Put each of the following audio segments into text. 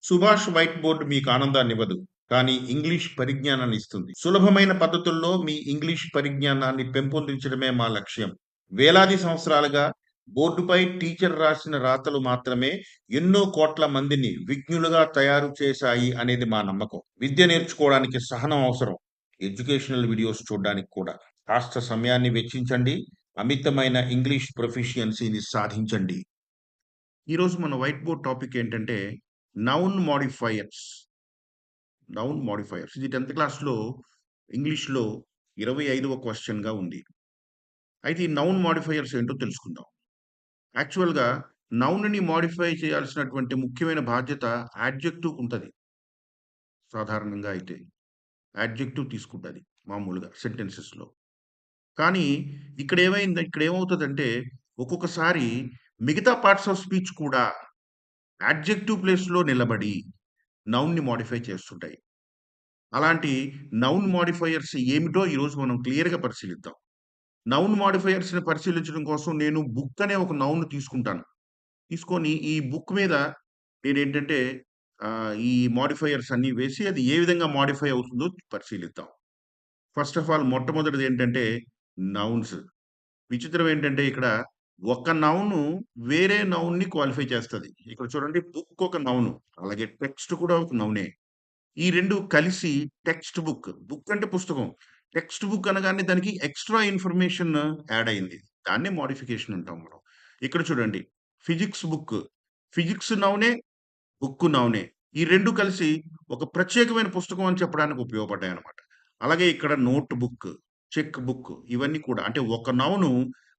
Subhash white board మీకు ఆనందాన్నివ్వదు. కానీ English పరిజ్ఞానాన్ని ఇస్తుంది. సులభమైన పద్ధతుల్లో మీ ఇంగ్లీష్ పరిజ్ఞానాన్ని పెంపొందించడమే మా లక్ష్యం. వేలాది సంవత్సరాలుగా బోర్డుపై టీచర్ రాసిన రాతలు మాత్రమే ఎన్నో కోట్ల మందిని విజ్ఞులుగా తయారు చేశాయి అనేది మా నమ్మకం. విద్య నేర్చుకోవడానికి సహనం అవసరం. ఎడ్యుకేషనల్ వీడియోస్ చూడడానికి కూడా. కాస్త సమయాన్ని వెచ్చించండి. అమితమైన ఇంగ్లీష్ ప్రొఫిషియన్సీని సాధించండి. ఈరోజు మన వైట్ బోర్డ్ టాపిక్ ఏంటంటే నౌన్ మోడిఫైయర్స్. నౌన్ మోడిఫైయర్స్ ఇది 10th క్లాస్‌లో ఇంగ్లీష్‌లో 25వ క్వెషన్‌గా ఉంది. అయితే ఈ నౌన్ మోడిఫైయర్స్ ఏంటో తెలుసుకుందాం. యాక్చువల్‌గా నౌన్‌ని మోడిఫై చేయాల్సినటువంటి ముఖ్యమైన బాధ్యత యాడ్జెక్టివ్‌కుంటది. సాధారణంగా అయితే. యాడ్జెక్టివ్ తీసుకుంటది మామూలుగా సెంటెన్సెస్‌లో. కానీ ఇక్కడేమవుతదంటే ఒక్కొక్కసారి మిగతా పార్ట్స్ ఆఫ్ స్పీచ్ కూడా యాడ్జెక్టివ్ ప్లేస్‌లో నిలబడి నౌన్‌ని మోడిఫై చేస్తుంటాయి. అలాంటి నౌన్ మోడిఫైయర్స్ ఏమిటో ఈరోజు మనం క్లియర్‌గా పరిశీలిద్దాం. నౌన్ మోడిఫైయర్స్‌ని పరిశీలించడం కోసం నేను బుక్ అనే ఒక నౌన్ తీసుకుంటాను. తీసుకొని ఈ బుక్ మీద నేనేంటంటే ఈ మోడిఫైయర్స్ అన్నీ వేసి అది ఏ విధంగా మోడిఫై అవుతుందో పరిశీలిద్దాం. ఫస్ట్ ఆఫ్ ఆల్ మొట్టమొదటిది ఏంటంటే నౌన్స్. విచిత్రం ఏంటంటే ఇక్కడ ఒక నౌను వేరే నౌన్‌ని క్వాలిఫై చేస్తది. ఇక్కడ చూడండి బుక్ ఒక నౌను. అలాగే టెక్స్ట్ కూడా ఒక నౌనే. ఈ 2 కలిసి టెక్స్ట్ బుక్. బుక్ అంటే పుస్తకం. టెక్స్ట్ బుక్ అనగానే దానికి ఎక్స్‌ట్రా ఇన్ఫర్మేషన్ యాడ్ అయింది. దాన్నే మోడిఫికేషన్ అంటాం మనం. ఇక్కడ చూడండి ఫిజిక్స్ బుక్. ఫిజిక్స్ నౌనే, బుక్ నౌనే. ఈ 2 కలిసి ఒక ప్రత్యేకమైన పుస్తకం అని చెప్పడానికి ఉపయోగపడ్డాయన్నమాట. అలాగే ఇక్కడ నోట్ బుక్, చెక్ బుక్ ఇవన్నీ కూడా అంటే ఒక నౌను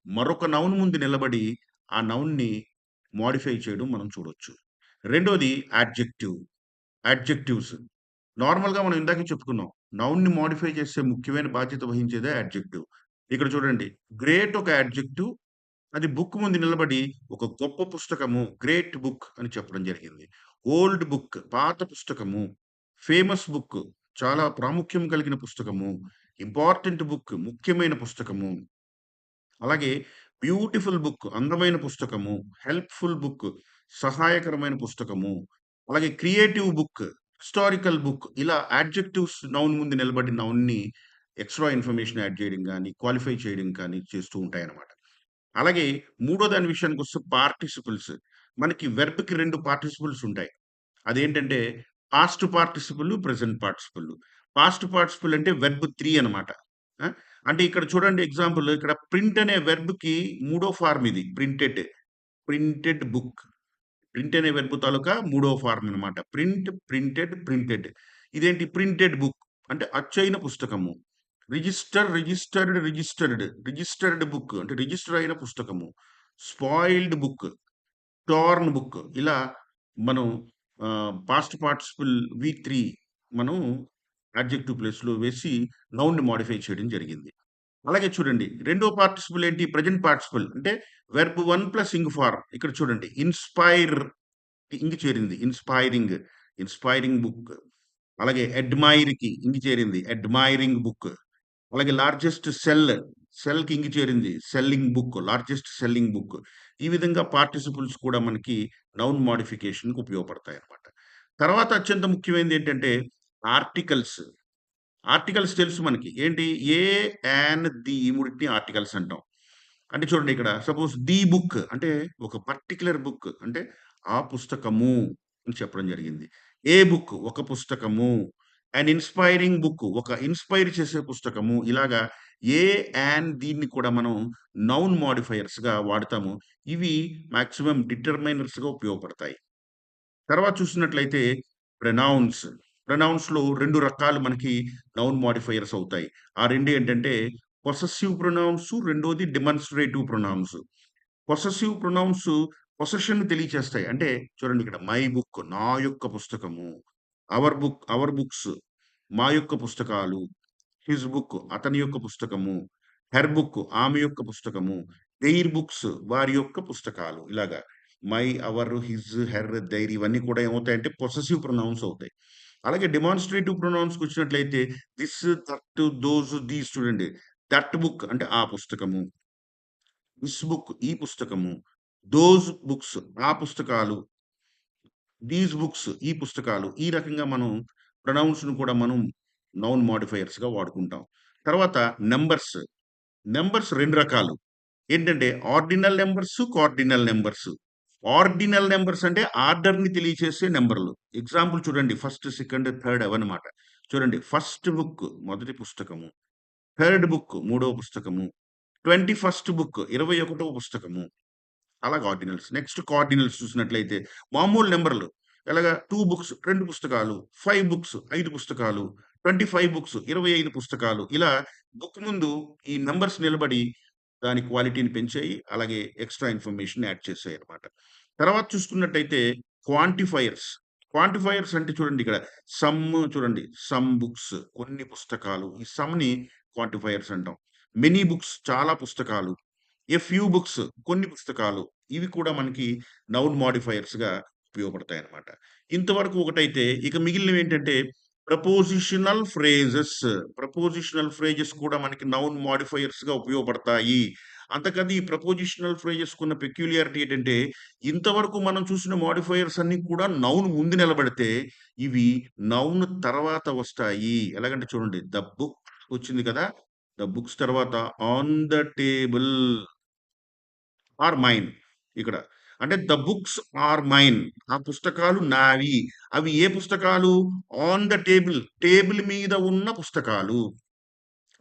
మరొక నౌన్ ముందు నిలబడి ఆ నౌన్‌ని మోడిఫై చేయడం మనం చూడొచ్చు. రెండోది యాడ్జెక్టివ్. యాడ్జెక్టివ్స్. నార్మల్‌గా మనం ఇందాకే చెప్పుకున్నాం. నౌన్‌ని మోడిఫై చేసే ముఖ్యమైన బాధ్యత వహించేదే యాడ్జెక్టివ్. ఇక్కడ చూడండి గ్రేట్ ఒక యాడ్జెక్టివ్. అది బుక్ ముందు నిలబడి ఒక గొప్ప పుస్తకము, గ్రేట్ బుక్ అని చెప్పడం జరిగింది. ఓల్డ్ బుక్ పాత పుస్తకము. ఫేమస్ బుక్ చాలా ప్రాముఖ్యం కలిగిన పుస్తకము. ఇంపార్టెంట్ బుక్ ముఖ్యమైన పుస్తకము. అలాగే బ్యూటిఫుల్ బుక్ అందమైన పుస్తకము. హెల్ప్‌ఫుల్ బుక్ సహాయకరమైన పుస్తకము. అలాగే క్రియేటివ్ బుక్, హిస్టారికల్ బుక్ ఇలా యాడ్జెక్టివ్స్ నౌన్ ముందు నిలబడి నౌన్‌ని ఎక్స్‌ట్రా ఇన్ఫర్మేషన్ యాడ్ చేయడం గాని, క్వాలిఫై చేయడం కానీ చేస్తూ ఉంటాయన్నమాట. అలాగే మూడో దాని విషయానికొస్తే పార్టిసిపుల్స్. మనకి వెర్బ్‌కి 2 పార్టిసిపుల్స్ ఉంటాయి. అదేంటంటే past participle, present participle. Past participle అంటే వెర్బ్ 3 అనమాట. ఆ! అంటే ఇక్కడ చూడండి ఎగ్జాంపుల్ ఇక్కడ ప్రింట్ అనే వెర్బ్‌కి మూడో ఫార్మ్ ఇది ప్రింటెడ్. Printed book. ప్రింట్ అనే వెర్బ్ తాలూకా మూడో ఫార్మ్ అనమాట. Print, printed, printed. ఇదేంటి ప్రింటెడ్ బుక్ అంటే అచ్చయిన పుస్తకము. Register, registered, registered. Registered book అంటే రిజిస్టర్ అయిన పుస్తకము. Spoiled book. టోర్న్ బుక్ ఇలా మనం పాస్ట్ పార్టిసిపుల్ వి3 మనం అడ్జెక్టివ్ ప్లేస్‌లో వేసి నౌన్‌ని మోడిఫై చేయడం జరిగింది. అలాగే చూడండి రెండో పార్టిసిపుల్ ఏంటి ప్రెజెంట్ పార్టిసిపుల్ అంటే వెర్బ్ 1 ప్లస్ ఇంగ్ ఫార్మ్. ఇక్కడ చూడండి ఇన్‌స్పైర్ ఇంగ్ చేరింది. Inspiring, inspiring book. అలాగే అడ్మైర్‌కి ఇంగ్ చేరింది. Admiring book. అలాగే లార్జెస్ట్ సెల్, సెల్‌కి ఇంగ్ చేరింది. Selling book, largest selling book. ఈ విధంగా పార్టిసిపుల్స్ కూడా మనకి నౌన్ మోడిఫికేషన్‌కి ఉపయోగపడతాయన్నమాట. తర్వాత అత్యంత ముఖ్యమైనది ఏంటంటే ఆర్టికల్స్. ఆర్టికల్స్ తెలుసు మనకి. ఏంటి ఏ, యాన్, ది ఈ మూడిటిని ఆర్టికల్స్ అంటాం. అంటే చూడండి ఇక్కడ సపోజ్ ది బుక్ అంటే ఒక పర్టిక్యులర్ బుక్ అంటే ఆ పుస్తకము అని చెప్పడం జరిగింది. ఏ బుక్ ఒక పుస్తకము. అండ్ ఇన్‌స్పైరింగ్ బుక్ ఒక ఇన్‌స్పైర్ చేసే పుస్తకము. ఇలాగా ఏ, యాన్ దీన్ని కూడా మనం నౌన్ మోడిఫైయర్స్‌గా వాడతాము. ఇవి మాక్సిమం డిటర్మైనర్స్‌గా ఉపయోగపడతాయి. తర్వాత చూసినట్లయితే ప్రొనౌన్స్. ప్రొనౌన్స్‌లో 2 రకాలు మనకి నౌన్ మోడిఫైయర్స్ అవుతాయి. ఆ 2 ఏంటంటే పొసెసివ్ ప్రొనౌన్స్ రెండోది డెమాన్‌స్ట్రేటివ్ ప్రొనౌన్స్. పొసెసివ్ ప్రొనౌన్స్ పొసెషన్‌ని తెలియచేస్తాయి. అంటే చూడండి ఇక్కడ మై బుక్ నా యొక్క పుస్తకము. అవర్ బుక్స్ మా యొక్క పుస్తకాలు. హిస్ బుక్ అతని యొక్క పుస్తకము. హెర్ బుక్ ఆమె యొక్క పుస్తకము. దెయిర్ బుక్స్ వారి యొక్క పుస్తకాలు. ఇలాగా my, our, his, her, their ఇవన్నీ కూడా ఏమవుతాయంటే పొసెసివ్ ప్రొనౌన్స్ అవుతాయి. అలాగే డెమాన్‌స్ట్రేటివ్ ప్రొనౌన్స్‌కొచ్చినట్లయితే థిస్, దట్, దోస్, దీస్ చూడండి. దట్ బుక్ అంటే ఆ పుస్తకము. దిస్ బుక్ ఈ పుస్తకము. దోస్ బుక్స్ ఆ పుస్తకాలు. దీస్ బుక్స్ ఈ పుస్తకాలు. ఈ రకంగా మనం ప్రొనౌన్స్‌ని కూడా మనం నౌన్ మోడిఫైయర్స్‌గా వాడుకుంటాం. తర్వాత నంబర్స్. నంబర్స్ 2 రకాలు. ఏంటంటే ordinal numbers, cardinal numbers. Ordinal numbers అంటే ఆర్డర్‌ని తెలియచేసే నంబర్‌లు. ఎగ్జాంపుల్ చూడండి ఫస్ట్, సెకండ్, థర్డ్ అవన్నమాట. చూడండి ఫస్ట్ బుక్ మొదటి పుస్తకము. థర్డ్ బుక్ మూడో పుస్తకము. 21st బుక్ 21వ పుస్తకము. అలాగా ఆర్డినల్స్. నెక్స్ట్ కార్డినల్స్ చూసినట్లయితే మామూలు నంబర్‌లు. ఎలాగా 2 బుక్స్ 2 పుస్తకాలు, 5 బుక్స్ 5 పుస్తకాలు, 25 బుక్స్ 25 పుస్తకాలు. ఇలా బుక్ ముందు ఈ నంబర్స్ నిలబడి దాని క్వాలిటీని పెంచాయి. అలాగే ఎక్స్‌ట్రా ఇన్ఫర్మేషన్ యాడ్ చేశాయన్నమాట. తర్వాత చూసుకున్నట్టయితే క్వాంటిఫైయర్స్. క్వాంటిఫైయర్స్ అంటే చూడండి ఇక్కడ సమ్ చూడండి. సమ్ బుక్స్ కొన్ని పుస్తకాలు. ఈ సమ్‌ని క్వాంటిఫైయర్స్ అంటాం. మెనీ బుక్స్ చాలా పుస్తకాలు. ఎ ఫ్యూ బుక్స్ కొన్ని పుస్తకాలు. ఇవి కూడా మనకి నౌన్ మోడిఫైయర్స్‌గా ఉపయోగపడతాయన్నమాట. ఇంతవరకు ఒకటైతే ఇక మిగిలినవేంటంటే ప్రపోజిషనల్ ఫ్రేజెస్. ప్రపోజిషనల్ ఫ్రేజెస్ కూడా మనకి నౌన్ మోడిఫైయర్స్‌గా ఉపయోగపడతాయి. అంతకని ఈ ప్రపోజిషనల్ ఫ్రేజెస్‌కున్న పెక్యులియారిటీ ఏంటంటే ఇంతవరకు మనం చూసిన మోడిఫైయర్స్ అన్నీ కూడా నౌన్ ముందు నిలబడితే ఇవి నౌన్ తర్వాత వస్తాయి. ఎలాగంటే చూడండి ద బుక్ వచ్చింది కదా! ద బుక్స్ తర్వాత on the table are mine ఇక్కడ. అంటే ద బుక్స్ ఆర్ మైన్. ఆ పుస్తకాలు నావి. అవి ఏ పుస్తకాలు? On the table. టేబుల్ మీద ఉన్న పుస్తకాలు.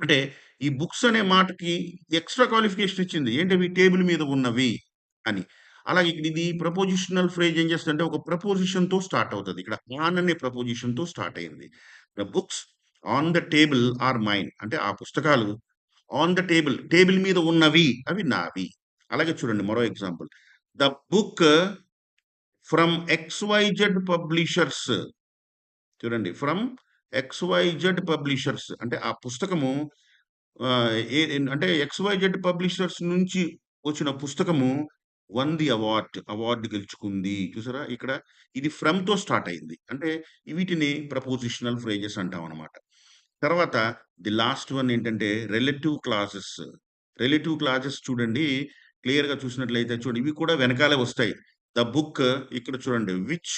అంటే ఈ బుక్స్ అనే మాటకి ఎక్స్‌ట్రా క్వాలిఫికేషన్ ఇచ్చింది. ఏంటవి? టేబుల్ మీద ఉన్నవి అని. అలాగే ఇక్కడ ఇది ప్రపోజిషనల్ ఫ్రేజ్ ఏం చేస్తదంటే ఒక ప్రపోజిషన్‌తో స్టార్ట్ అవుతది. ఇక్కడ ఆన్ అనే ప్రపోజిషన్‌తో స్టార్ట్ అయింది. The books on the table are mine. అంటే ఆ పుస్తకాలు ఆన్ ద టేబుల్. టేబుల్ మీద ఉన్నవి. అవి నావి. అలాగే చూడండి మరో example. The book from XYZ publishers. చూడండి. From XYZ publishers. అంటే ఆ పుస్తకము అంటే ఎక్స్‌వైజెడ్ పబ్లిషర్స్ నుంచి వచ్చిన పుస్తకము వన్ ది అవార్డ్ గెలుచుకుంది. చూసారా? ఇక్కడ ఇది ఫ్రమ్‌తో స్టార్ట్ అయింది. అంటే వీటిని ప్రపోజిషనల్ ఫ్రేజెస్ అంటామనమాట. తర్వాత ది లాస్ట్ వన్ ఏంటంటే రిలేటివ్ క్లాజెస్. రిలేటివ్ క్లాజెస్ చూడండి క్లియర్‌గా చూసినట్లయితే చూడండి ఇవి కూడా వెనకాలే వస్తాయి. ద బుక్ ఇక్కడ చూడండి విచ్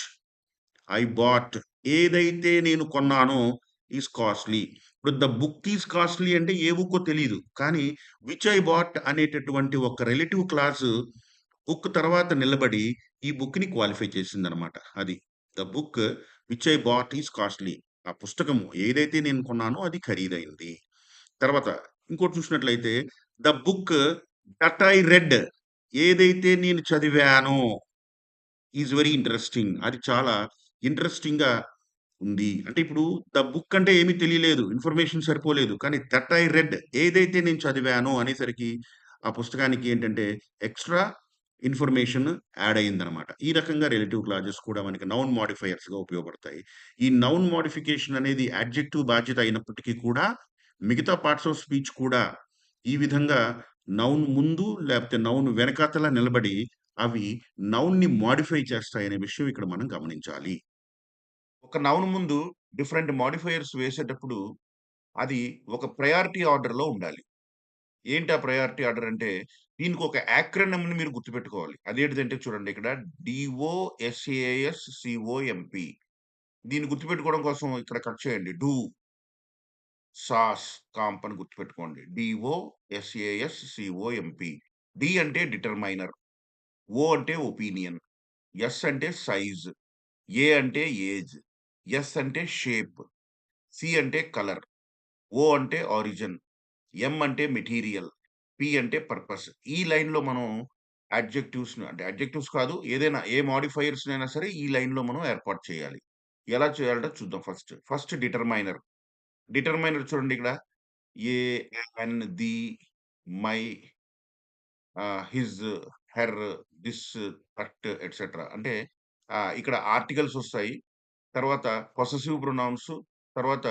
ఐ బాట్ ఏదైతే నేను కొన్నానో ఈస్ కాస్ట్‌లీ. ఇప్పుడు ద బుక్ ఈస్ కాస్ట్‌లీ అంటే ఏ బుక్కో తెలీదు. కానీ విచ్ ఐ బాట్ అనేటటువంటి ఒక రిలేటివ్ క్లాస్ బుక్ తర్వాత నిలబడి ఈ బుక్‌ని క్వాలిఫై చేసిందనమాట. అది. The book which I bought is costly. ఆ పుస్తకము ఏదైతే నేను కొన్నానో అది ఖరీదైంది. తర్వాత ఇంకోటి చూసినట్లయితే the book that I read ఏదైతే నేను చదివానో ఈస్ వెరీ ఇంట్రెస్టింగ్. అది చాలా ఇంట్రెస్టింగ్‌గా ఉంది. అంటే ఇప్పుడు ద బుక్ అంటే ఏమీ తెలియలేదు. ఇన్ఫర్మేషన్ సరిపోలేదు. కానీ దట్ ఐ రెడ్ ఏదైతే నేను చదివానో అనేసరికి ఆ పుస్తకానికి ఏంటంటే ఎక్స్‌ట్రా ఇన్ఫర్మేషన్ యాడ్ అయిందనమాట. ఈ రకంగా రిలేటివ్ క్లాజెస్ కూడా మనకి నౌన్ మోడిఫైయర్స్‌గా ఉపయోగపడతాయి. ఈ నౌన్ మోడిఫికేషన్ అనేది యాడ్జెక్టివ్ బాధ్యత అయినప్పటికీ కూడా మిగతా పార్ట్స్ ఆఫ్ స్పీచ్ కూడా ఈ విధంగా నౌన్ ముందు లేకపోతే నౌన్ వెనకాతల నిలబడి అవి నౌన్‌ని మోడిఫై చేస్తాయనే విషయం ఇక్కడ మనం గమనించాలి. ఒక నౌన్ ముందు డిఫరెంట్ మోడిఫైయర్స్ వేసేటప్పుడు అది ఒక ప్రయారిటీ ఆర్డర్‌లో ఉండాలి. ఏంటి ఆ ప్రయారిటీ ఆర్డర్ అంటే దీనికి ఒక యాక్రోనిమ్‌ని మీరు గుర్తుపెట్టుకోవాలి. అదేంటిదంటే చూడండి ఇక్కడ డీఓఎస్ఏఎస్‌సిఓఎంపి. దీన్ని గుర్తుపెట్టుకోవడం కోసం ఇక్కడ కట్ చేయండి. సాస్ కాంప్ అని గుర్తుపెట్టుకోండి. డీఓఎస్ఏఎస్‌సిఓఎంపి. డి అంటే డిటర్మైనర్. ఓ అంటే ఒపీనియన్. ఎస్ అంటే సైజ్. ఏ అంటే ఏజ్. ఎస్ అంటే షేప్. సి అంటే కలర్. ఓ అంటే ఆరిజిన్. ఎం అంటే మెటీరియల్. పి అంటే పర్పస్. ఈ లైన్‌లో మనం అంటే అడ్జెక్టివ్స్ కాదు. ఏదైనా ఏ మోడిఫైయర్స్‌నైనా సరే ఈ లైన్‌లో మనం ఏర్పాటు చేయాలి. ఎలా చేయాలంటే చూద్దాం ఫస్ట్. First determiner. డిటర్మైనర్ చూడండి ఇక్కడ. A, an, the, my, his, her, this, that etcetera. అంటే ఇక్కడ ఆర్టికల్స్ వస్తాయి. తర్వాత పొసెసివ్ ప్రొనౌన్స్, తర్వాత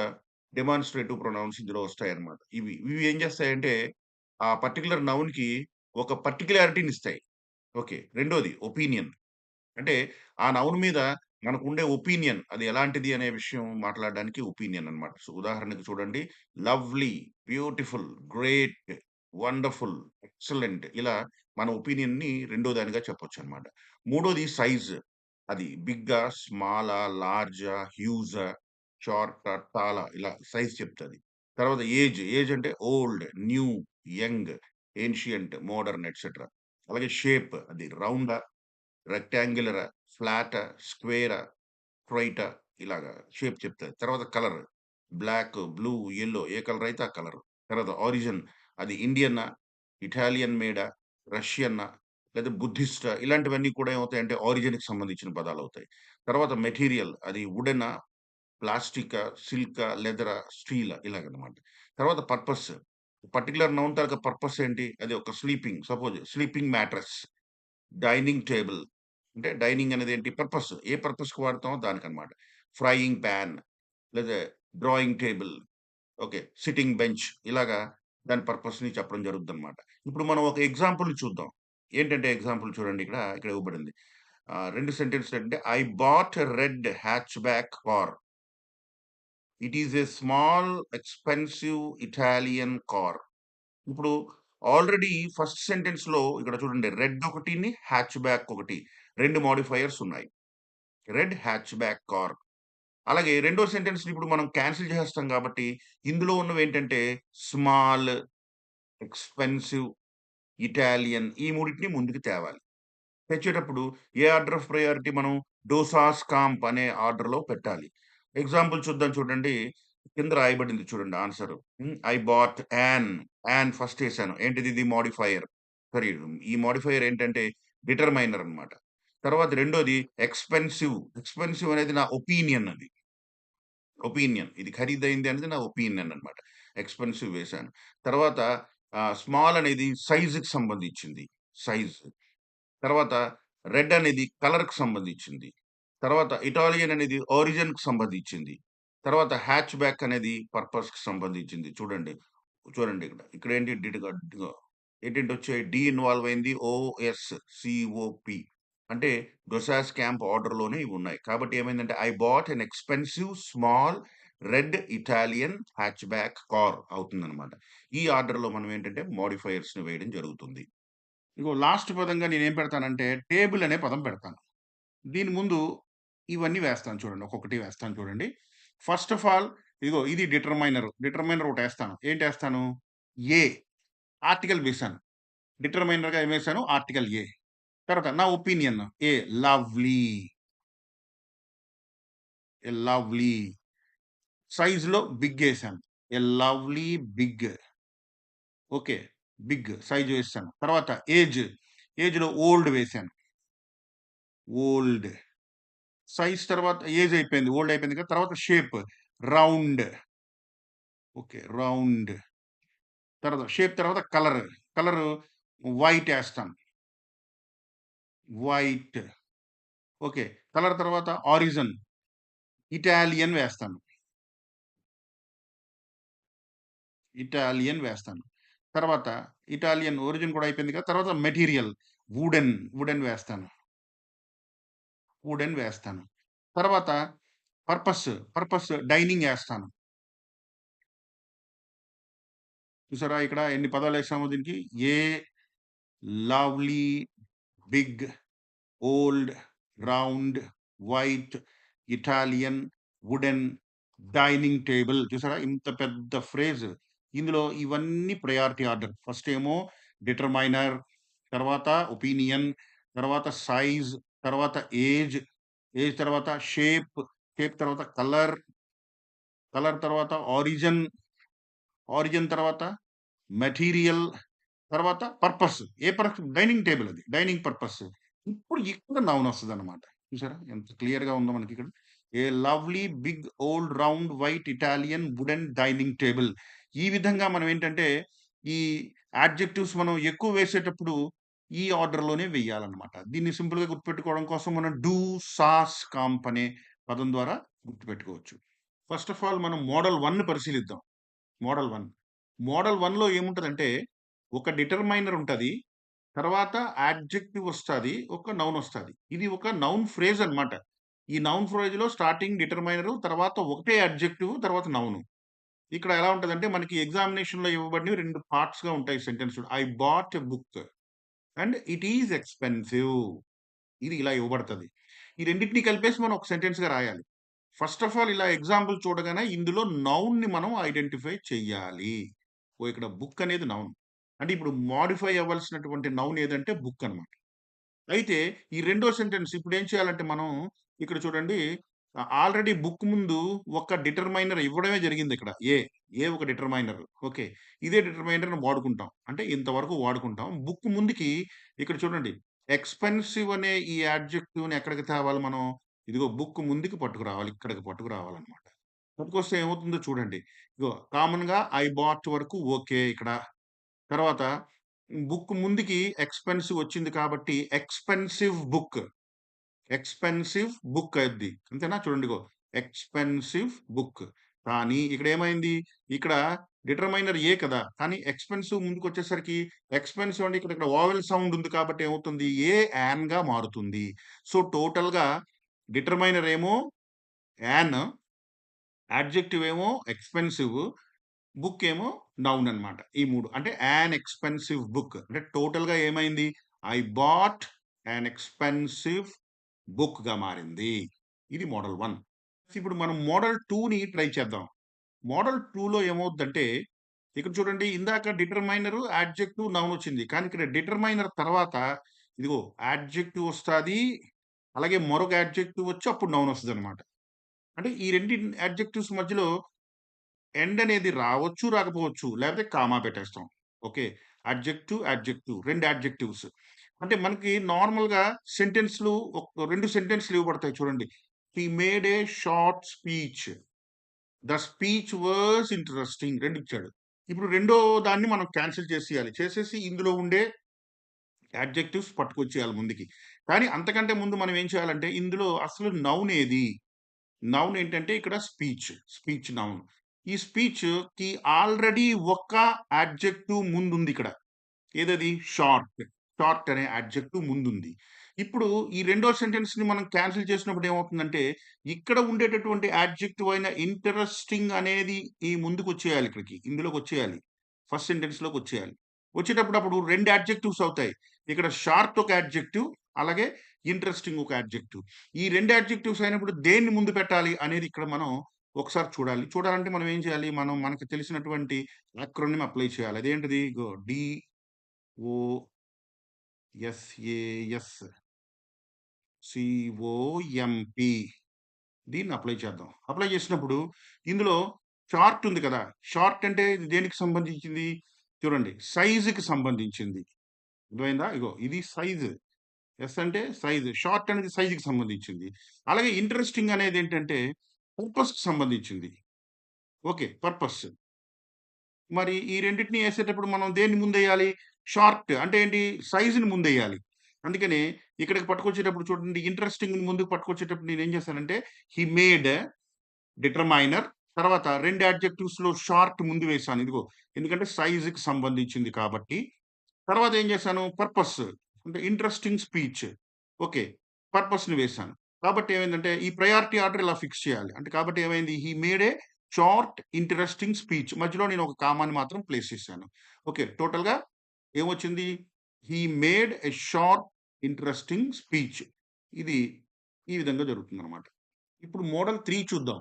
డెమాన్‌స్ట్రేటివ్ ప్రొనౌన్స్ ఇందులో వస్తాయన్నమాట. ఇవి ఏం చేస్తాయంటే, ఆ పర్టిక్యులర్ నౌన్‌కి ఒక పర్టిక్యులారిటీనిస్తాయి. ఓకే. రెండోది ఒపీనియన్. అంటే ఆ నౌన్ మీద మనకుండే ఒపీనియన్ అది ఎలాంటిది అనే విషయం మాట్లాడడానికి ఒపీనియన్ అన్నమాట. సో, ఉదాహరణకు చూడండి lovely, beautiful, great, wonderful, excellent ఇలా మన ఒపీనియన్‌ని రెండో దానిగా చెప్పొచ్చన్నమాట. మూడోది సైజ్. అది బిగ్గా, స్మాలా, లార్జా, హ్యూజా, షార్టా, టాలా ఇలా సైజ్ చెప్తది. తర్వాత ఏజ్ అంటే old, new, young, ancient, modern etcetera. అలాగే షేప్ అది రౌండా, రెక్టాంగ్యులరా, ఫ్లాటా, స్క్వేరా, స్ట్రెయిటా ఇలాగా షేప్ చెప్తది. తర్వాత కలర్ బ్లాక్, బ్లూ, యెల్లో ఏ కలర్ అయితే ఆ కలర్. తర్వాత ఆరిజిన్ అది ఇండియన్నా, ఇటాలియన్ మేడా, రష్యన్నా లేదా బుద్ధిస్టా ఇలాంటివన్నీ కూడా ఏమవుతాయంటే ఆరిజిన్‌కి సంబంధించిన పదాలవుతాయి. తర్వాత మెటీరియల్ అది వుడెనా, ప్లాస్టికా, సిల్కా, లెదరా, స్టీలా ఇలాగనమాట. తర్వాత పర్పస్ పర్టిక్యులర్ నౌన్ తాలూకా పర్పస్ ఏంటి? అది ఒక suppose sleeping mattress, dining table అంటే డైనింగ్ అనేది ఏంటి? పర్పస్. ఏ పర్పస్‌కి వాడతామో దానికనమాట. ఫ్రైయింగ్ పాన్ లేదా drawing table, okay. Sitting bench ఇలాగా దాని పర్పస్‌ని చెప్పడం జరుగుద్దనమాట. ఇప్పుడు మనం ఒక ఎగ్జాంపుల్ చూద్దాం. ఏంటంటే ఎగ్జాంపుల్ చూడండి ఇక్కడ ఇవ్వబడింది. 2 సెంటెన్స్‌లంటే I bought a red hatchback car. It is a small expensive Italian car. ఇప్పుడు ఆల్రెడీ ఫస్ట్ సెంటెన్స్‌లో ఇక్కడ చూడండి రెడ్ ఒకటిని, హ్యాచ్‌బ్యాక్ ఒకటి 2 మోడిఫైయర్స్ ఉన్నాయి. Red hatchback car. అలాగే రెండో సెంటెన్స్‌ని ఇప్పుడు మనం కాన్సెల్ చేసేస్తాం కాబట్టి ఇందులో ఉన్నవేంటంటే స్మాల్, ఎక్స్‌పెన్సివ్, ఇటాలియన్ ఈ మూడిటిని ముందుకు తేవాలి. తెచ్చేటప్పుడు ఏ ఆర్డర్ ఆఫ్ ప్రయారిటీ మనం డోసాస్ కాంప్ అనే ఆర్డర్‌లో పెట్టాలి. ఎగ్జాంపుల్ చూద్దాం చూడండి. కింద రాయబడింది చూడండి answer. I bought an first ఏసాను. ఏంటిది ఇది మోడిఫైయర్. సారీ ఈ మోడిఫైయర్ ఏంటంటే డిటర్మైనర్ అన్నమాట. తర్వాత రెండోది ఎక్స్‌పెన్సివ్ అనేది నా ఒపీనియన్ అది. ఇది ఖరీదైంది అనేది నా ఒపీనియన్ అన్నమాట. ఎక్స్‌పెన్సివ్ వేశాను. తర్వాత స్మాల్ అనేది సైజ్‌కి సంబంధించింది. సైజ్. తర్వాత రెడ్ అనేది కలర్‌కి సంబంధించింది. తర్వాత ఇటాలియన్ అనేది ఆరిజిన్‌కి సంబంధించింది. తర్వాత హ్యాచ్ బ్యాక్ అనేది పర్పస్‌కి సంబంధించింది. చూడండి ఇక్కడ. ఇక్కడేంటి ఇదిగో ఏంటేంటొచ్చాయి? డి ఇన్వాల్వ్ అయింది. ఓఎస్, సిఓపి అంటే డొసాస్ క్యాంప్ ఆర్డర్‌లోనే ఇవున్నాయి. కాబట్టి ఏమైందంటే I bought an expensive small red Italian hatchback car అవుతుందనమాట. ఈ ఆర్డర్‌లో మనం ఏంటంటే మోడిఫైయర్స్‌ని వేయడం జరుగుతుంది. ఇగో లాస్ట్ పదంగా నేనేం పెడతానంటే టేబుల్ అనే పదం పెడతాను. దీని ముందు ఇవన్నీ వేస్తాను చూడండి. ఒక్కొక్కటి వేస్తాను చూడండి. ఫస్ట్ ఆఫ్ ఆల్ ఇదిగో ఇది డిటర్మైనర్. డిటర్మైనర్ ఒకటేస్తాను. ఏంటేస్తాను? ఏ ఆర్టికల్ వేశాను. డిటర్మైనర్‌గా ఏమేసాను? Article a. తర్వాత నా ఒపీనియన్ ఏ లవ్లీ. లవ్లీ. సైజ్‌లో బిగ్ ఏసాను. Lovely big. Okay. Big size వేసేసాను. తర్వాత ఏజ్‌లో ఓల్డ్ వేశాను. ఓల్డ్. సైజ్ తర్వాత ఏజ్ అయిపోయింది. ఓల్డ్ అయిపోయింది కదా! తర్వాత షేప్ రౌండ్. ఓకే. రౌండ్. తర్వాత షేప్ తర్వాత కలరు వైట్ ఏస్తాను. వైట్. ఓకే. కలర్ తర్వాత ఆరిజిన్ ఇటాలియన్ వేస్తాను. వేస్తాను. తర్వాత ఇటాలియన్ ఒరిజిన్ కూడా అయిపోయింది కదా! తర్వాత మెటీరియల్ వుడెన్ వేస్తాను. వేస్తాను. తర్వాత పర్పస్ డైనింగ్ ఏస్తాను. చూసారా ఇక్కడ ఎన్ని పదాలేసామో దీనికి? A lovely, big, old, round, white, Italian, wooden, dining table చూసారా? ఇంత పెద్ద ఫ్రేజ్. ఇందులో ఇవన్నీ ప్రయారిటీ ఆర్డర్. ఫస్ట్ ఏమో డిటర్మైనర్, తర్వాత ఒపీనియన్, తర్వాత సైజ్, తర్వాత ఏజ్, తర్వాత షేప్ తర్వాత కలర్ తర్వాత ఆరిజిన్ తర్వాత మెటీరియల్, తర్వాత పర్పస్. డైనింగ్ టేబుల్ అది. Dining purpose. ఇప్పుడు ఇక్కడ నౌన్ వస్తదన్నమాట. చూసారా? ఎంత క్లియర్‌గా ఉందో మనకిక్కడ. A lovely big old round white Italian wooden dining table. ఈ విధంగా మనం ఏంటంటే, ఈ యాడ్జెక్టివ్స్ మనం ఎక్కువ వేసేటప్పుడు ఈ ఆర్డర్‌లోనే వేయాలన్నమాట. దీన్ని సింపుల్‌గా గుర్తుపెట్టుకోవడం కోసం మనం డూ, సాస్, కాంప్ అనే పదం ద్వారా గుర్తుపెట్టుకోవచ్చు. ఫస్ట్ ఆఫ్ ఆల్ మనం మోడల్ 1ని పరిశీలిద్దాం. మోడల్ 1. మోడల్ 1లో ఏముంటదంటే, ఒక డిటర్మైనర్ ఉంటది. తర్వాత యాడ్జెక్టివ్ వస్తది. ఒక నౌన్ వస్తది. ఇది ఒక నౌన్ ఫ్రేజ్ అన్నమాట. ఈ నౌన్ ఫ్రేజ్‌లో స్టార్టింగ్ డిటర్మైనరు, తర్వాత ఒకటే యాడ్జెక్టివ్, తర్వాత నౌను. ఇక్కడ ఎలా ఉంటదంటే, మనకి ఎగ్జామినేషన్‌లో ఇవ్వబడినవి 2 పార్ట్స్‌గా ఉంటాయి sentence. I bought a book and it is expensive. ఇది ఇలా ఇవ్వబడతది. ఈ రెండిటిని కలిపేసి మనం ఒక సెంటెన్స్‌గా రాయాలి. ఫస్ట్ ఆఫ్ ఆల్ ఇలా ఎగ్జాంపుల్ చూడగానే ఇందులో నౌన్‌ని మనం ఐడెంటిఫై చెయ్యాలి. ఇక్కడ బుక్ అనేది నౌన్. అంటే ఇప్పుడు మోడిఫై అవ్వాల్సినటువంటి నౌన్ ఏదంటే బుక్ అన్నమాట. అయితే ఈ రెండో సెంటెన్స్ ఇప్పుడేం చేయాలంటే మనం ఇక్కడ చూడండి ఆల్రెడీ బుక్ ముందు ఒక డిటర్మైనర్ ఇవ్వడమే జరిగిందిక్కడ. ఒక డిటర్మైనర్. ఓకే. ఇదే డిటర్మైనర్‌ని వాడుకుంటాం. అంటే ఇంతవరకు వాడుకుంటాం. బుక్ ముందుకి ఇక్కడ చూడండి ఎక్స్‌పెన్సివ్ అనే ఈ యాడ్జెక్టివ్‌ని ఎక్కడికి తేవాలి మనం? ఇదిగో బుక్ ముందుకి పట్టుకురావాలి. ఇక్కడికి పట్టుకురావాలన్నమాట. పట్టుకొస్తే ఏమవుతుందో చూడండి. ఇగో కామన్‌గా ఐ బాట్ వరకు ఓకే ఇక్కడ. తర్వాత బుక్ ముందుకి ఎక్స్‌పెన్సివ్ వచ్చింది కాబట్టి ఎక్స్‌పెన్సివ్ బుక్ అయిద్ది. అంతేనా? చూడండి ఇగో ఎక్స్‌పెన్సివ్ బుక్. కానీ ఇక్కడేమైంది? ఇక్కడ డిటర్మైనర్ కదా! కానీ ఎక్స్‌పెన్సివ్ ముందుకొచ్చేసరికి ఎక్స్‌పెన్సివ్ అంటే ఇక్కడ వోవెల్ సౌండ్ ఉంది కాబట్టి ఏమవుతుంది? యాన్‌గా మారుతుంది. సో, టోటల్‌గా డిటర్మైనర్ ఏమో యాన్, యాడ్జెక్టివ్ ఏమో ఎక్స్‌పెన్సివ్, బుక్ ఏమో నౌన్ అన్నమాట. ఈ 3 అంటే యాన్ ఎక్స్‌పెన్సివ్ బుక్. అంటే టోటల్‌గా ఏమైంది? ఐ బాట్ యాన్ ఎక్స్‌పెన్సివ్ బుక్‌గా మారింది. ఇది మోడల్ 1. ఇప్పుడు మనం మోడల్ 2ని ట్రై చేద్దాం. మోడల్ 2లో ఏమవుద్దంటే, ఇక్కడ చూడండి ఇందాక డిటర్మైనర్, యాడ్జెక్టివ్, నౌన్ వచ్చింది. కానీ ఇక్కడ డిటర్మైనర్ తర్వాత ఇదిగో యాడ్జెక్టివ్ వస్తాది. అలాగే మరొక యాడ్జెక్టివ్ వచ్చి అప్పుడు నౌన్ వస్తదన్నమాట. అంటే ఈ రెండి యాడ్జెక్టివ్స్ మధ్యలో ఎండ్ అనేది రావచ్చు, రాకపోవచ్చు. లేకపోతే కామా పెట్టేస్తాం. ఓకే. Adjective 2 adjectives. అంటే మనకి నార్మల్‌గా సెంటెన్స్‌లు 2 సెంటెన్స్‌లు ఇవ్వబడతాయి చూడండి. హి made A short speech. The speech was interesting 2 ఇచ్చాడు. ఇప్పుడు రెండో దాన్ని మనం కాన్సెల్ చేసేయాలి. చేసేసి ఇందులో ఉండే యాడ్జెక్టివ్స్ పట్టుకొచ్చేయాలి ముందుకి. కానీ అంతకంటే ముందు మనం ఏం చేయాలంటే ఇందులో అసలు నౌన్ ఏది? నౌన్ ఏంటంటే ఇక్కడ స్పీచ్ నౌన్. ఈ స్పీచ్‌కి ఆల్రెడీ ఒక యాడ్జెక్టివ్ ముందుందిక్కడ. ఏదది? షార్ట్ అనే యాడ్జెక్టివ్ ముందుంది. ఇప్పుడు ఈ రెండో సెంటెన్స్‌ని మనం కాన్సెల్ చేసినప్పుడు ఏమవుతుందంటే, ఇక్కడ ఉండేటటువంటి యాడ్జెక్టివ్ అయిన ఇంటరెస్టింగ్ అనేది ఈ ముందుకొచ్చేయాలి ఇక్కడికి. ఇందులోకొచ్చేయాలి. ఫస్ట్ సెంటెన్స్‌లోకొచ్చేయాలి. వచ్చేటప్పుడు అప్పుడు 2 యాడ్జెక్టివ్స్ అవుతాయి. ఇక్కడ షార్ట్ ఒక యాడ్జెక్టివ్, అలాగే ఇంట్రెస్టింగ్ ఒక యాడ్జెక్టివ్. ఈ 2 యాడ్జెక్టివ్స్ అయినప్పుడు దేన్ని ముందు పెట్టాలి అనేది ఇక్కడ మనం ఒకసారి చూడాలి. చూడాలంటే మనం ఏం చేయాలి? మనం మనకు తెలిసినటువంటి యాక్రోనిమ్ అప్లై చేయాలి. అదేంటిది? ఇగో DOSAS COMP దీన్ని అప్లై చేద్దాం. అప్లై చేసినప్పుడు ఇందులో షార్ట్ ఉంది కదా! షార్ట్ అంటే ఇది దేనికి సంబంధించింది? చూడండి సైజ్‌కి సంబంధించింది. అర్థమైందా? ఇగో ఇది సైజ్. ఎస్ అంటే సైజ్. షార్ట్ అనేది సైజ్‌కి సంబంధించింది. అలాగే ఇంట్రెస్టింగ్ అనేదేంటంటే పర్పస్‌కి సంబంధించింది. ఓకే. పర్పస్. మరి ఈ రెండిటిని ఏసేటప్పుడు మనం దేన్ని ముందెయ్యాలి? షార్ట్ అంటే ఏంటి? సైజ్‌ని ముందెయ్యాలి. అందుకని ఇక్కడికి పట్టుకొచ్చేటప్పుడు చూడండి ఇంట్రెస్టింగ్‌ని ముందుకు పట్టుకొచ్చేటప్పుడు నేనేం చేశానంటే, హి మేడ్ డిటర్మైనర్ తర్వాత 2 అడ్జెక్టివ్స్‌లో షార్ట్ ముందు వేశాను. ఇదిగో ఎందుకంటే సైజ్‌కి సంబంధించింది కాబట్టి. తర్వాత ఏం చేశాను? పర్పస్ అంటే ఇంట్రెస్టింగ్ స్పీచ్. ఓకే. పర్పస్‌ని వేశాను. కాబట్టి ఏమైందంటే ఈ ప్రయారిటీ ఆర్డర్ ఇలా ఫిక్స్ చేయాలి. అంటే కాబట్టి ఏమైంది? హి మేడ్ ఏ షార్ట్ ఇంట్రెస్టింగ్ స్పీచ్. మధ్యలో నేను ఒక కామాని మాత్రం ప్లేస్ చేశాను. ఓకే. టోటల్‌గా ఏమొచ్చింది? హి made a short interesting speech. ఇది ఈ విధంగా జరుగుతుందనమాట. ఇప్పుడు మోడల్ 3 చూద్దాం.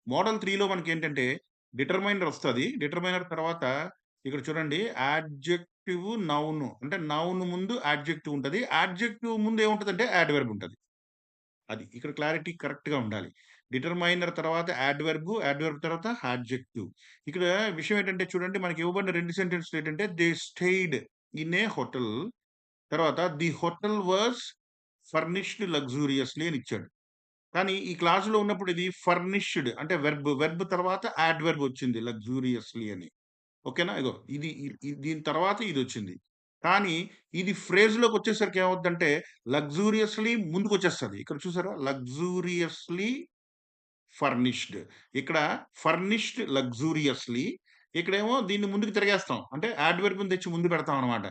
మోడల్ 3లో మనకేంటంటే డిటర్మైనర్ వస్తది. డిటర్మైనర్ తర్వాత ఇక్కడ చూడండి యాడ్జెక్టివ్, నౌన్ అంటే నౌన్ ముందు యాడ్జెక్టివ్ ఉంటది. యాడ్జెక్టివ్ ముందు ఏముంటదంటే యాడ్‌వర్బ్ ఉంటది. అది. ఇక్కడ క్లారిటీ కరెక్ట్‌గా ఉండాలి. డిటర్మైనర్ తర్వాత యాడ్‌వర్బ్, యాడ్‌వర్బ్ తర్వాత యాడ్జెక్టివ్. ఇక్కడ విషయం ఏంటంటే చూడండి మనకి ఇవ్వబడిన 2 సెంటెన్స్‌లు ఏంటంటే they stayed in A hotel. తర్వాత ది హోటల్ వాస్ ఫర్నిష్డ్ లగ్జూరియస్‌లీ అని ఇచ్చాడు. కానీ ఈ క్లాస్‌లో ఉన్నప్పుడు ఇది ఫర్నిష్డ్ అంటే వెర్బ్ తర్వాత యాడ్‌వర్బ్ వచ్చింది లగ్జూరియస్‌లీ అని. ఓకేనా? ఇగో ఇది దీని తర్వాత ఇదొచ్చింది. కానీ ఇది ఫ్రేజ్‌లోకొచ్చేసరికి ఏమవుద్దంటే లగ్జూరియస్‌లీ ముందుకొచ్చేస్తది. ఇక్కడ చూసారా? లగ్జూరియస్‌లీ ఫర్నిష్డ్. ఇక్కడ ఫర్నిష్డ్ లగ్జూరియస్‌లీ ఇక్కడేమో దీన్ని ముందుకు తిరిగేస్తాం. అంటే యాడ్‌వర్బ్‌ని తెచ్చి ముందు పెడతాం అన్నమాట.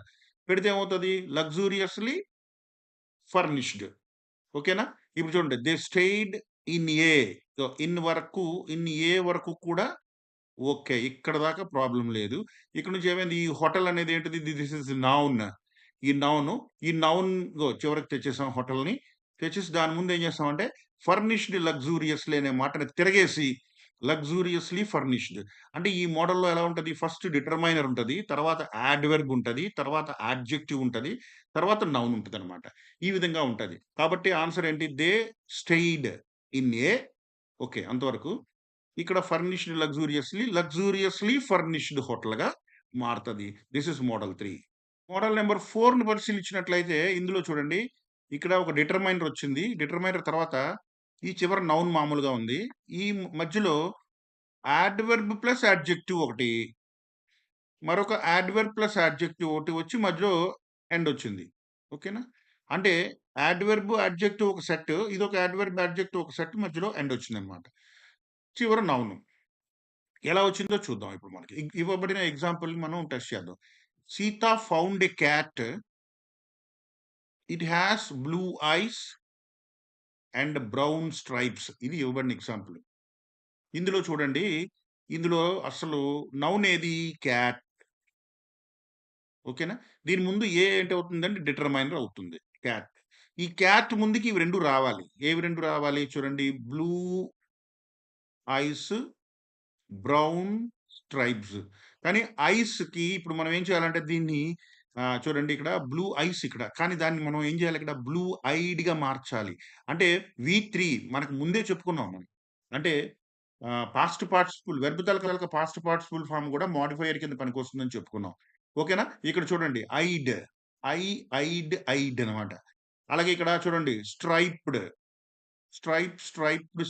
పెడితే ఏమవుతది? లగ్జూరియస్‌లీ ఫర్నిష్డ్. ఓకేనా? ఇప్పుడు చూడండి. They stayed in a. So, in a వరకు కూడా ఓకే. ఇక్కడ దాకా ప్రాబ్లమ్ లేదు. ఇక్కడ నుంచి ఏమైంది? ఈ హోటల్ అనేది ఏంటిది? This is noun. ఈ నౌన్, ఈ నౌన్ ఇగో చివరికి తెచ్చేసాం హోటల్‌ని. తెచ్చేసి దాని ముందు ఏం చేస్తామంటే ఫర్నిష్డ్ లగ్జూరియస్లీ అనే మాటని తిరగేసి లగ్జూరియస్లీ ఫర్నిష్డ్. అంటే ఈ మోడల్‌లో ఎలా ఉంటది? ఫస్ట్ డిటర్మైనర్ ఉంటది. తర్వాత యాడ్వర్బ్ ఉంటది. తర్వాత యాడ్జెక్టివ్ ఉంటది. తర్వాత నౌన్ ఉంటదనమాట. ఈ విధంగా ఉంటది. కాబట్టి ఆన్సర్ ఏంటి? They stayed in a okay. అంతవరకు. ఇక్కడ ఫర్నిష్డ్ లగ్జూరియస్లీ ఫర్నిష్డ్ హోటల్‌గా మారతది. This is model 3. Model number 4ని పరిశీలించినట్లయితే ఇందులో చూడండి. ఇక్కడ ఒక డిటర్మైనర్ వచ్చింది. డిటర్మైనర్ తర్వాత ఈ చివర నౌన్ మామూలుగా ఉంది. ఈ మధ్యలో యాడ్వర్బ్ ప్లస్ యాడ్జెక్టివ్ ఒకటి. మరొక యాడ్వర్బ్ ప్లస్ యాడ్జెక్టివ్ ఒకటి వచ్చి మధ్యలో ఎండ్ వచ్చింది. ఓకేనా? అంటే యాడ్వర్బ్, యాడ్జెక్టివ్ ఒక సెట్. ఇదొక యాడ్వర్బ్, యాడ్జెక్టివ్ ఒక సెట్. మధ్యలో ఎండ్ వచ్చిందన్నమాట. చివర నౌన్. ఎలా వచ్చిందో చూద్దాం ఇప్పుడు మనకి. ఇవ్వబడిన ఎగ్జాంపుల్ మనం టెస్ట్ చేద్దాం. Sita found a cat. It has blue ice and brown stripes. ఇది ఇవ్వబడిన ఎగ్జాంపుల్. ఇందులో చూడండి. ఇందులో అసలు నౌన్ ఏది? క్యాట్. ఓకేనా? దీని ముందు ఏ ఏంటవుతుందంటే డిటర్మైనర్ అవుతుంది. క్యాట్. ఈ క్యాట్ ముందుకి ఇవి 2 రావాలి. ఏవి 2 రావాలి? చూడండి. Blue ice, brown stripes. కానీ ఐస్‌కి ఇప్పుడు మనం ఏం చేయాలంటే దీన్ని చూడండి ఇక్కడ బ్లూ ఐస్ ఇక్కడ. కానీ దాన్ని మనం ఏం చేయాలి ఇక్కడ బ్లూ ఐడ్‌గా మార్చాలి. అంటే వి3 మనకు ముందే చెప్పుకున్నాం మనం. అంటే పాస్ట్ పార్టిసిపుల్ వెర్బ్ తాలూకా పాస్ట్ పార్టిసిపుల్ ఫార్మ్ కూడా మోడిఫైయర్ కింద పనికొస్తుందని చెప్పుకున్నాం. ఓకేనా? ఇక్కడ చూడండి ఐడ్. ఐ, ఐడ్ అన్నమాట. అలాగే ఇక్కడ చూడండి స్ట్రైప్డ్.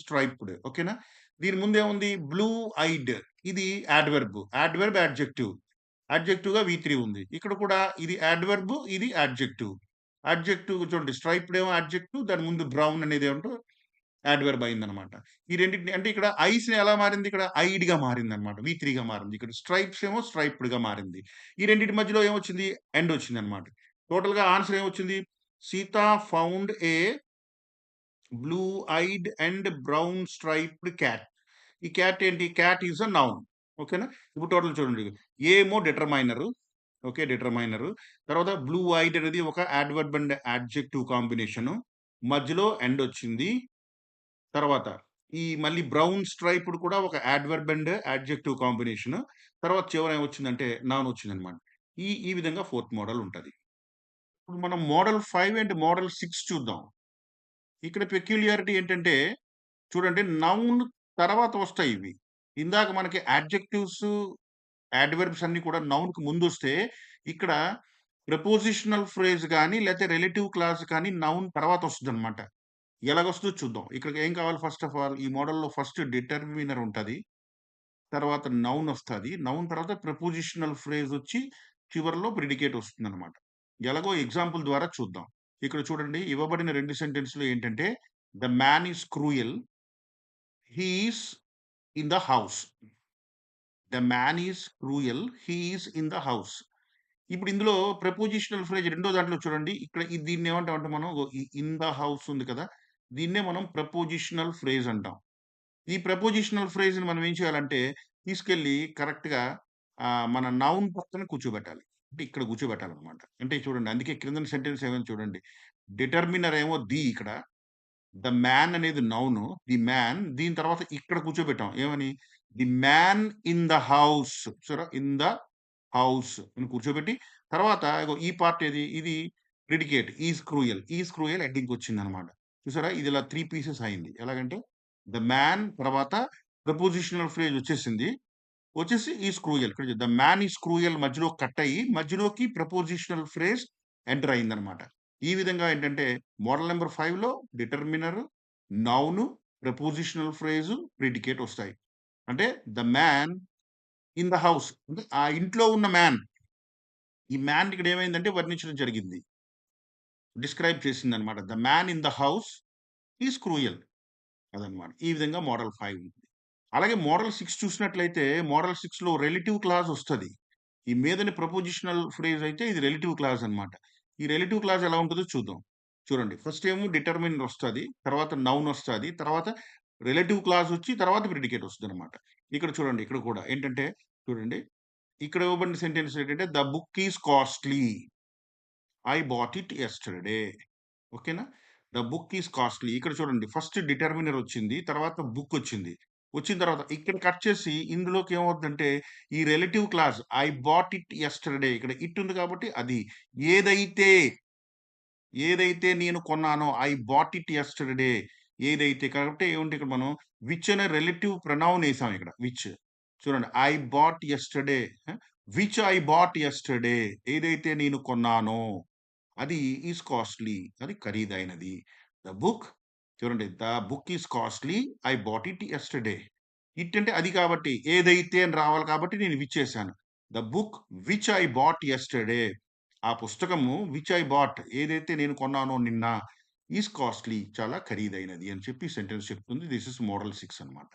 స్ట్రైప్డ్. ఓకేనా? దీని ముందేముంది? Blue eyed. ఇది యాడ్వర్బ్. Adverb, adjective. యాడ్జెక్టివ్‌గా వి3 ఉంది. ఇక్కడ కూడా ఇది యాడ్వర్బ్, ఇది యాడ్జెక్టివ్. యాడ్జెక్టివ్ చూడండి స్ట్రైప్డ్ ఏమో యాడ్జెక్టివ్. దాని ముందు బ్రౌన్ అనేది ఏమంటో యాడ్వర్బ్ అయిందనమాట. ఈ రెండిటిని అంటే ఇక్కడ ఐస్‌ని ఎలా మారింది? ఇక్కడ ఐడ్‌గా మారిందనమాట. వి3గా మారింది. ఇక్కడ స్ట్రైప్స్ ఏమో స్ట్రైప్డ్‌గా మారింది. ఈ రెండిటి మధ్యలో ఏమొచ్చింది? ఎండ్ వచ్చిందనమాట. టోటల్‌గా ఆన్సర్ ఏమొచ్చింది? Sita found A blue I'd and brown striped cat. ఈ క్యాట్ ఏంటి? Cat is a noun. ఓకేనా? ఇప్పుడు టోటల్ చూడండి. ఏమో డిటర్మైనరు. ఓకే. డిటర్మైనరు. తర్వాత బ్లూ ఐడ్ అనేది ఒక యాడ్వర్బ్ అండ్ యాడ్జెక్టివ్ కాంబినేషను. మధ్యలో ఎండ్ వచ్చింది. తర్వాత ఈ మళ్ళీ బ్రౌన్ స్ట్రైప్డ్ కూడా ఒక యాడ్వర్బ్ అండ్ యాడ్జెక్టివ్ కాంబినేషను. తర్వాత చివర ఏమొచ్చిందంటే నౌన్ వచ్చిందనమాట. ఈ ఈ విధంగా ఫోర్త్ మోడల్ ఉంటది. ఇప్పుడు మనం మోడల్ 5 అండ్ మోడల్ 6 చూద్దాం. ఇక్కడ పెక్యులియారిటీ ఏంటంటే చూడండి నౌన్ తర్వాత వస్తాయి ఇవి. ఇందాక మనకి యాడ్జెక్టివ్స్, యాడ్వర్బ్స్ అన్నీ కూడా నౌన్‌కి ముందొస్తే, ఇక్కడ ప్రిపోజిషనల్ ఫ్రేజ్ గాని, లేతే రిలేటివ్ క్లాజ్ కానీ నౌన్ తర్వాత వస్తదనమాట. ఎలాగొస్తదో చూద్దాం. ఇక్కడికి ఏం కావాలి ఫస్ట్ ఆఫ్ ఆల్ ఈ మోడల్‌లో ఫస్ట్ డిటర్మినర్ ఉంటది. తర్వాత నౌన్ వస్తది. నౌన్ తర్వాత ప్రిపోజిషనల్ ఫ్రేజ్ వచ్చి చివరలో ప్రిడికేట్ వస్తుందనమాట. ఎలాగో ఎగ్జాంపుల్ ద్వారా చూద్దాం. ఇక్కడ చూడండి ఇవ్వబడిన 2 సెంటెన్స్‌లు ఏంటంటే, the man is cruel. He is in the house. The man is cruel. He is in the house. ఇప్పుడు ఇందులో ప్రిపోజిషనల్ ఫ్రేజ్ రెండో దాంట్లో చూడండి. ఇక్కడ దీన్ని ఏమంటామంటే మనం ఇన్ ద హౌస్ ఉంది కదా! దీన్నే మనం ప్రపోజిషనల్ ఫ్రేజ్ అంటాం. ఈ ప్రపోజిషనల్ ఫ్రేజ్‌ని మనం ఏం చేయాలంటే తీసుకెళ్ళి కరెక్ట్‌గా మన నౌన్ పక్కన కూర్చోబెట్టాలి. అంటే ఇక్కడ కూర్చోబెట్టాలన్నమాట. అంటే చూడండి అందుకే క్రిందన సెంటెన్స్ ఏమైంది చూడండి. డిటర్మినర్ ఏమో ది ఇక్కడ. ద మ్యాన్ అనేది నౌను. ది మ్యాన్ దీని తర్వాత ఇక్కడ కూర్చోబెట్టాం. ఏమని? The man in the house. చూసారా? ఇన్ ద హౌస్ అని కూర్చోబెట్టి తర్వాత ఇగో ఈ పార్ట్ ఏది? ఇది ప్రిడికేట్ ఈజ్ క్రూయల్ ఎండింగ్‌కొచ్చిందనమాట. చూసారా? ఇది ఇలా 3 పీసెస్ అయింది. ఎలాగంటే ద మ్యాన్ తర్వాత ప్రిపోజిషనల్ ఫ్రేజ్ వచ్చేసింది. వచ్చేసి ఈజ్ క్రూయల్. ఇక్కడ ద మ్యాన్ ఈజ్ క్రూయల్ మధ్యలో కట్ అయ్యి మధ్యలోకి ప్రపోజిషనల్ ఫ్రేజ్ ఎంటర్ అయిందనమాట. ఈ విధంగా ఏంటంటే మోడల్ నంబర్ 5లో determiner, noun, prepositional phrase, predicate వస్తాయి. అంటే the man in the house అంటే ఆ ఇంట్లో ఉన్న మ్యాన్. ఈ మ్యాన్ ఇక్కడ ఏమైందంటే వర్ణించడం జరిగింది. డిస్క్రైబ్ చేసిందనమాట. The man in the house is cruel. అదనమాట. ఈ విధంగా మోడల్ 5 ఉంది. అలాగే మోడల్ 6 చూసినట్లయితే మోడల్ 6లో రిలేటివ్ క్లాజ్ వస్తది. ఈ మీదని ప్రపోజిషనల్ ఫ్రేజ్ అయితే ఇది రిలేటివ్ క్లాజ్ అన్నమాట. ఈ రిలేటివ్ క్లాజ్ ఎలా ఉంటదో చూద్దాం. చూడండి ఫస్ట్ ఏమో డిటర్మినర్ వస్తది. తర్వాత నౌన్ వస్తది. తర్వాత రిలేటివ్ క్లాజ్ వచ్చి తర్వాత ప్రిడికేట్ వస్తదనమాట. ఇక్కడ చూడండి ఇక్కడ కూడా ఏంటంటే చూడండి ఇక్కడ ఇవ్వబడిన సెంటెన్స్ ఏంటంటే the book is costly. I bought it yesterday. ఓకేనా? The book is costly. ఇక్కడ చూడండి ఫస్ట్ డిటర్మినర్ వచ్చింది. తర్వాత బుక్ వచ్చింది. వచ్చిన తర్వాత ఇక్కడ కట్ చేసి ఇందులోకి ఏమవుద్దంటే ఈ relative clause I bought it yesterday ఇక్కడ ఇట్ ఉంది కాబట్టి అది. ఏదైతే, ఏదైతే నేను కొన్నానో ఐ బాట్ ఇట్ యెస్టర్‌డే ఏదైతే కాబట్టి ఏముంటే ఇక్కడ మనం విచ్ అనే రిలేటివ్ ప్రొనౌన్ ఏసాం ఇక్కడ విచ్. చూడండి I bought yesterday which I bought yesterday ఏదైతే నేను కొన్నానో అది ఈస్ కాస్ట్‌లీ. అది ఖరీదైనది. ద బుక్ చూడండి. The book is costly. I bought it yesterday. It అంటే అది కాబట్టి ఏదైతే అని రావాలి కాబట్టి నేను విచ్ చేశాను. The book which I bought yesterday ఆ పుస్తకము విచ్ ఐ బాట్ ఏదైతే నేను కొన్నానో నిన్న ఈస్ కాస్ట్‌లీ చాలా ఖరీదైనది అని చెప్పి సెంటెన్స్ చెప్తుంది. దిస్ ఈస్ మోరల్ 6 అన్నమాట.